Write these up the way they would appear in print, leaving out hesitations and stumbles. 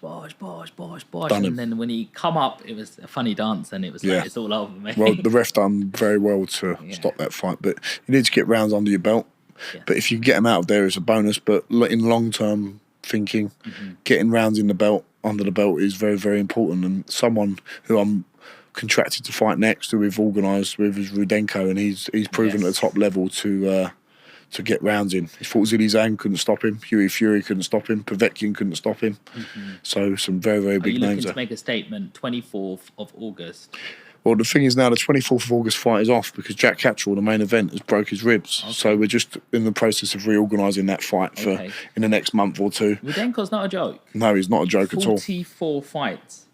bosh. Done him. And then when he come up, it was a funny dance, and it was Yeah. like, it's all over, mate. Well, the ref done very well to stop that fight, but you need to get rounds under your belt. Yeah. But if you get them out of there, it's a bonus. But in long-term thinking, getting rounds in the belt, under the belt, is very, very important. And someone who I'm contracted to fight next, who we've organised with, is Rudenko, and he's proven at the top level to get rounds in. He fought Zhilei Zhang, couldn't stop him. Hughie Fury couldn't stop him. Povetkin couldn't stop him. So some very, very big names. Are you looking to make a statement? 24th of August. Well, the thing is now the 24th of August fight is off because Jack Catterall, the main event, has broke his ribs. Okay. So we're just in the process of reorganising that fight for in the next month or two. Rudenko's not a joke. No, he's not a joke at all. 44 fights,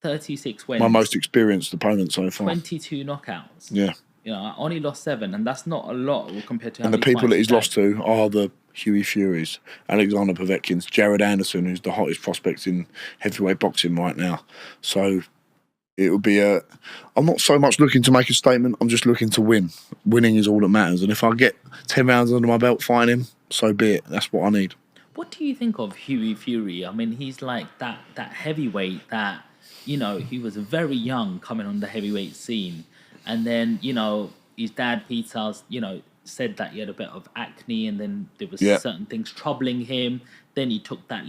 36 wins. My most experienced opponent so far. 22 knockouts. Yeah. You know, I only lost 7, and that's not a lot compared to how many. And the people that he's lost to are the Hughie Furies, Alexander Povetkins, Jared Anderson, who's the hottest prospect in heavyweight boxing right now. So it would be I'm not so much looking to make a statement, I'm just looking to win. Winning is all that matters. And if I get 10 rounds under my belt fighting him, so be it. That's what I need. What do you think of Hughie Fury? I mean, he's like that heavyweight that, you know, he was very young coming on the heavyweight scene. And then, you know, his dad, Peter, you know, said that he had a bit of acne, and then there was certain things troubling him. Then he took I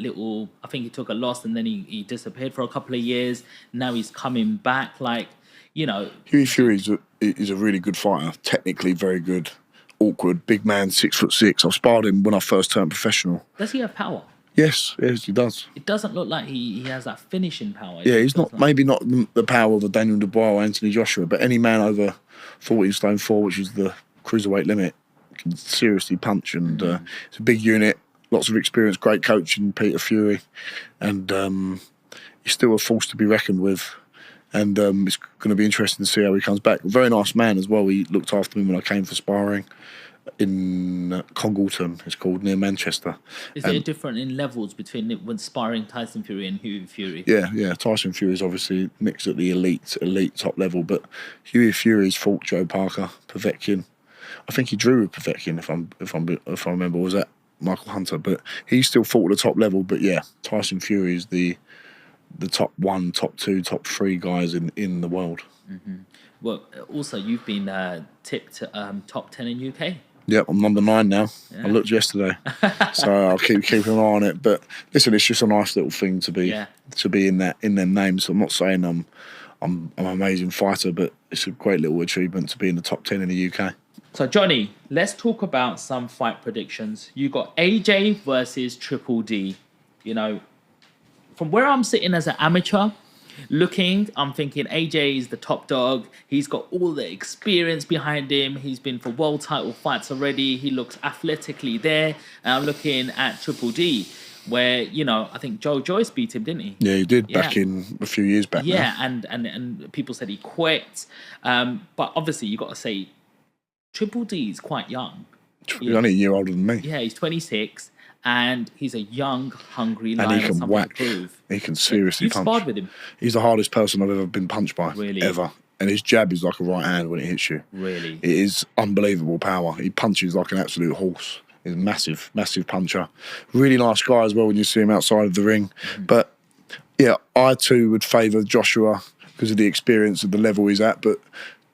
think he took a loss, and then he disappeared for a couple of years. Now he's coming back, like, you know. Hughie Fury is a really good fighter, technically very good, awkward, big man, 6'6". I've sparred him when I first turned professional. Does he have power? Yes, he does. It doesn't look like he has that finishing power. Yeah, he's not maybe not the power of a Daniel Dubois or Anthony Joshua, but any man over 14 stone 4, which is the cruiserweight limit, can seriously punch. And it's a big unit, lots of experience, great coach in Peter Fury, and he's still a force to be reckoned with. And it's going to be interesting to see how he comes back. A very nice man as well. He looked after me when I came for sparring in Congleton, it's called, near Manchester. Is there different in levels between when sparring Tyson Fury and Hughie Fury? Yeah. Tyson Fury is obviously mixed at the elite top level, but Hughie Fury's fought Joe Parker, Povetkin. I think he drew with Povetkin, if I remember. Was that Michael Hunter? But he still fought at the top level. But yeah, Tyson Fury is the top 1, top 2, top 3 guys in the world. Well, also you've been tipped top 10 in UK. Yep, I'm number 9 now. Yeah. I looked yesterday, so I'll keep an eye on it. But listen, it's just a nice little thing to be in them names. So I'm not saying I'm an amazing fighter, but it's a great little achievement to be in the top 10 in the UK. So Johnny, let's talk about some fight predictions. You got AJ versus Triple D. You know, from where I'm sitting as an amateur, I'm thinking AJ is the top dog. He's got all the experience behind him. He's been for world title fights already. He looks athletically there. And I'm looking at Triple D, where, you know, I think Joe Joyce beat him, didn't he? Yeah, he did back in a few years back. Yeah, now. and people said he quit. But obviously, you got to say, Triple D is quite young. He's only a year older than me. Yeah, he's 26. And he's a young, hungry lion. And he can whack. He can seriously punch. You've sparred with him. He's the hardest person I've ever been punched by. Really? Ever. And his jab is like a right hand when it hits you. Really? It is unbelievable power. He punches like an absolute horse. He's a massive, massive puncher. Really nice guy as well when you see him outside of the ring. But, yeah, I too would favour Joshua because of the experience of the level he's at. But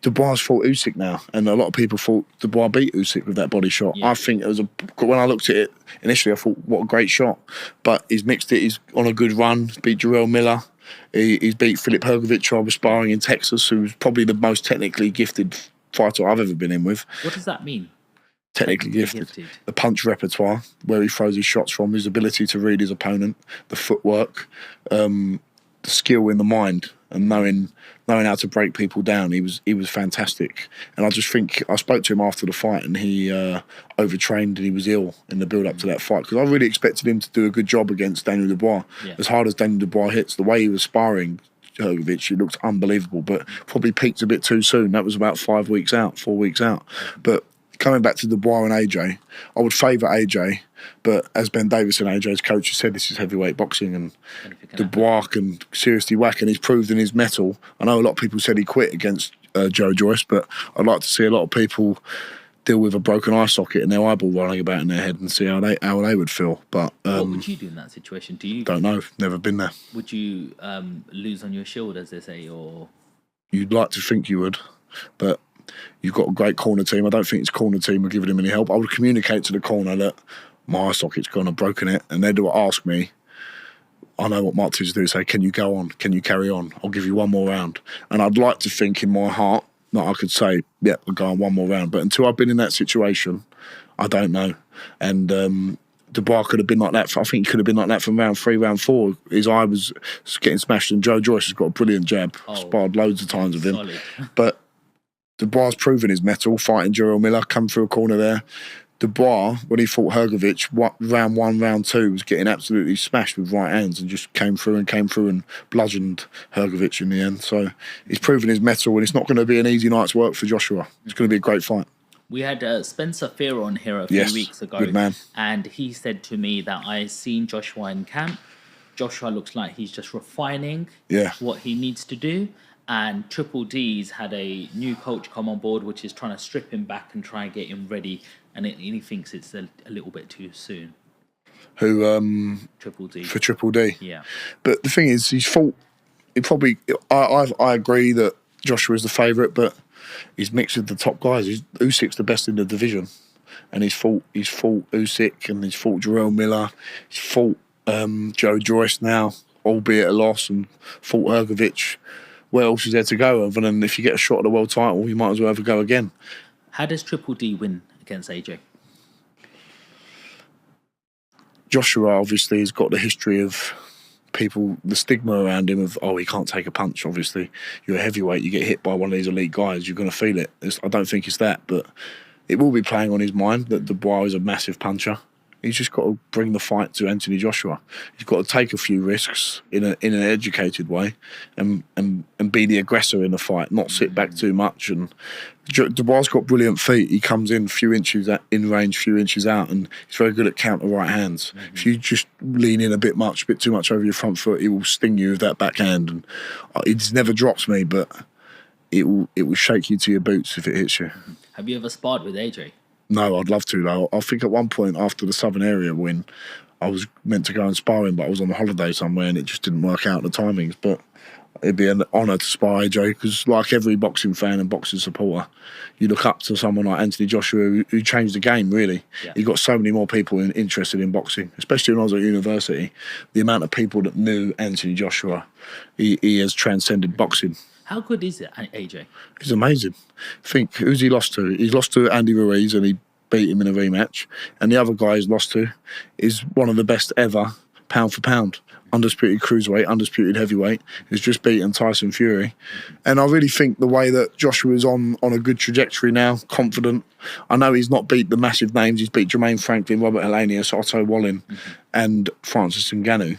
Dubois fought Usyk now, and a lot of people thought Dubois beat Usyk with that body shot. Yeah. I think it was when I looked at it initially, I thought, what a great shot. But he's mixed it. He's on a good run. Beat Jarrell Miller. He's beat Filip Hrgovic, who I was sparring in Texas, who's probably the most technically gifted fighter I've ever been in with. What does that mean? Technically gifted. The punch repertoire, where he throws his shots from, his ability to read his opponent, the footwork, the skill in the mind, and knowing how to break people down. He was fantastic. And I just think, I spoke to him after the fight, and he overtrained and he was ill in the build-up to that fight, because I really expected him to do a good job against Daniel Dubois. Yeah. As hard as Daniel Dubois hits, the way he was sparring Hrgovic, he looked unbelievable, but probably peaked a bit too soon. That was about 4 weeks out. But coming back to Dubois and AJ, I would favour AJ, but as Ben Davison, AJ's coach, has said, this is heavyweight boxing, and Dubois can seriously whack, and he's proved in his mettle. I know a lot of people said he quit against Joe Joyce, but I'd like to see a lot of people deal with a broken eye socket and their eyeball running about in their head and see how they would feel. But what would you do in that situation? Don't know. Never been there. Would you lose on your shield, as they say, or? You'd like to think you would, but you've got a great corner team. I don't think his corner team are giving him any help. I would communicate to the corner that my eye socket's gone and broken it, and they'd ask me. I know what Mark Tibbs do. Say, can you go on? Can you carry on? I'll give you one more round. And I'd like to think in my heart that I could say, yeah, I'll go on one more round. But until I've been in that situation, I don't know. And Dubois could have been like that. I think he could have been like that from round 3, round 4. His eye was getting smashed, and Joe Joyce has got a brilliant jab. Sparred loads of times with him. Solid. But Dubois has proven his mettle, fighting Jarrell Miller, come through a corner there. Dubois, when he fought Hrgovic, round 1, round 2, was getting absolutely smashed with right hands and just came through and bludgeoned Hrgovic in the end. So he's proven his mettle, and it's not going to be an easy night's work for Joshua. It's going to be a great fight. We had Spencer Fear on here a few weeks ago. Good man. And he said to me that I seen Joshua in camp. Joshua looks like he's just refining what he needs to do. And Triple D's had a new coach come on board, which is trying to strip him back and try and get him ready. And he thinks it's a little bit too soon. Who? Triple D. For Triple D. Yeah. But the thing is, he's fought. He probably. I agree that Joshua is the favourite, but he's mixed with the top guys. Usyk's the best in the division, and he's fought Usyk, and he's fought Jarrell Miller. He's fought Joe Joyce now, albeit a loss, and fought Hrgovic. Where else is there to go other than if you get a shot at the world title, you might as well have a go again. How does Triple D win against AJ? Joshua obviously has got the history of people, the stigma around him of, he can't take a punch. Obviously, you're a heavyweight, you get hit by one of these elite guys, you're going to feel it. I don't think it's that, but it will be playing on his mind that Dubois is a massive puncher. He's just got to bring the fight to Anthony Joshua. He's got to take a few risks in an educated way, and be the aggressor in the fight, not sit back too much. And Dubois got brilliant feet. He comes in a few inches in range, few inches out, and he's very good at counter right hands. If you just lean in a bit too much over your front foot, he will sting you with that backhand. And it never drops me, but it will shake you to your boots if it hits you. Have you ever sparred with AJ? No, I'd love to though. I think at one point after the Southern Area win, I was meant to go and spar him, but I was on a holiday somewhere and it just didn't work out the timings. But it'd be an honour to spar AJ, because like every boxing fan and boxing supporter, you look up to someone like Anthony Joshua who changed the game, really. Yeah. He got so many more people interested in boxing, especially when I was at university. The amount of people that knew Anthony Joshua, he has transcended boxing. How good is it, AJ? He's amazing. Think, who's he lost to? He's lost to Andy Ruiz and he beat him in a rematch. And the other guy he's lost to is one of the best ever, pound for pound. Undisputed cruiserweight, undisputed heavyweight. He's just beaten Tyson Fury. And I really think the way that Joshua is on a good trajectory now, confident. I know he's not beat the massive names. He's beat Jermaine Franklin, Robert Helenius, Otto Wallin, and Francis Ngannou.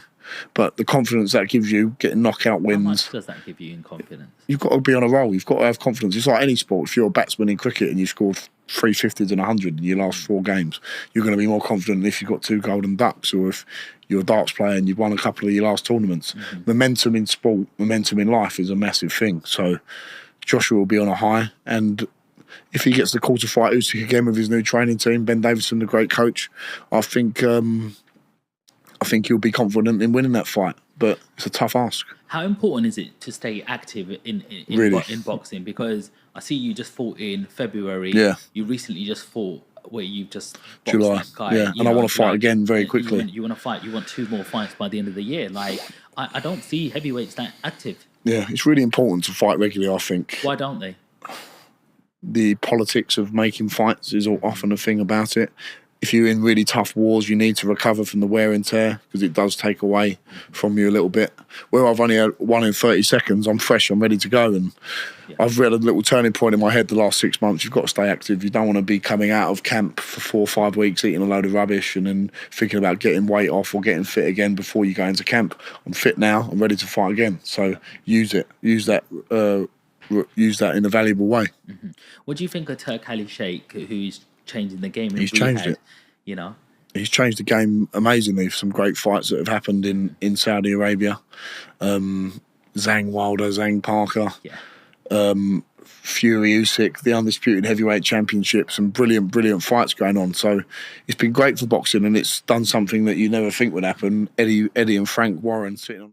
But the confidence that gives you, getting knockout wins. How much does that give you in confidence? You've got to be on a roll. You've got to have confidence. It's like any sport. If you're a batsman in cricket and you scored 350s and 100 in your last 4 games, you're going to be more confident than if you've got 2 golden ducks, or if you're a darts player and you've won a couple of your last tournaments. Momentum in sport, momentum in life is a massive thing. So Joshua will be on a high, and if he gets the call to fight Usyk again with his new training team, Ben Davison, the great coach, I think he'll be confident in winning that fight, but it's a tough ask. How important is it to stay active in boxing? Because I see you just fought in February. Yeah. You recently just fought where you just boxed July. that guy. Yeah, and I want to fight again very quickly. You want to fight. You want 2 more fights by the end of the year. Like, I don't see heavyweights that active. Yeah, it's really important to fight regularly, I think. Why don't they? The politics of making fights is often a thing about it. If you're in really tough wars, you need to recover from the wear and tear, because it does take away from you a little bit. Where I've only had 1 in 30 seconds, I'm fresh, I'm ready to go. And I've read a little turning point in my head the last 6 months. You've got to stay active. You don't want to be coming out of camp for 4 or 5 weeks eating a load of rubbish and then thinking about getting weight off or getting fit again before you go into camp. I'm fit now, I'm ready to fight again. So use it. Use that in a valuable way. What do you think of Turk Ali Sheikh, who's changing the game? He's changed it. You know, he's changed the game amazingly. Some great fights that have happened in Saudi Arabia. Zhang Wilder, Zhang Parker. Fury, Usyk, the undisputed heavyweight championships, and brilliant fights going on. So it's been great for boxing, and it's done something that you never think would happen. Eddie and Frank Warren sitting on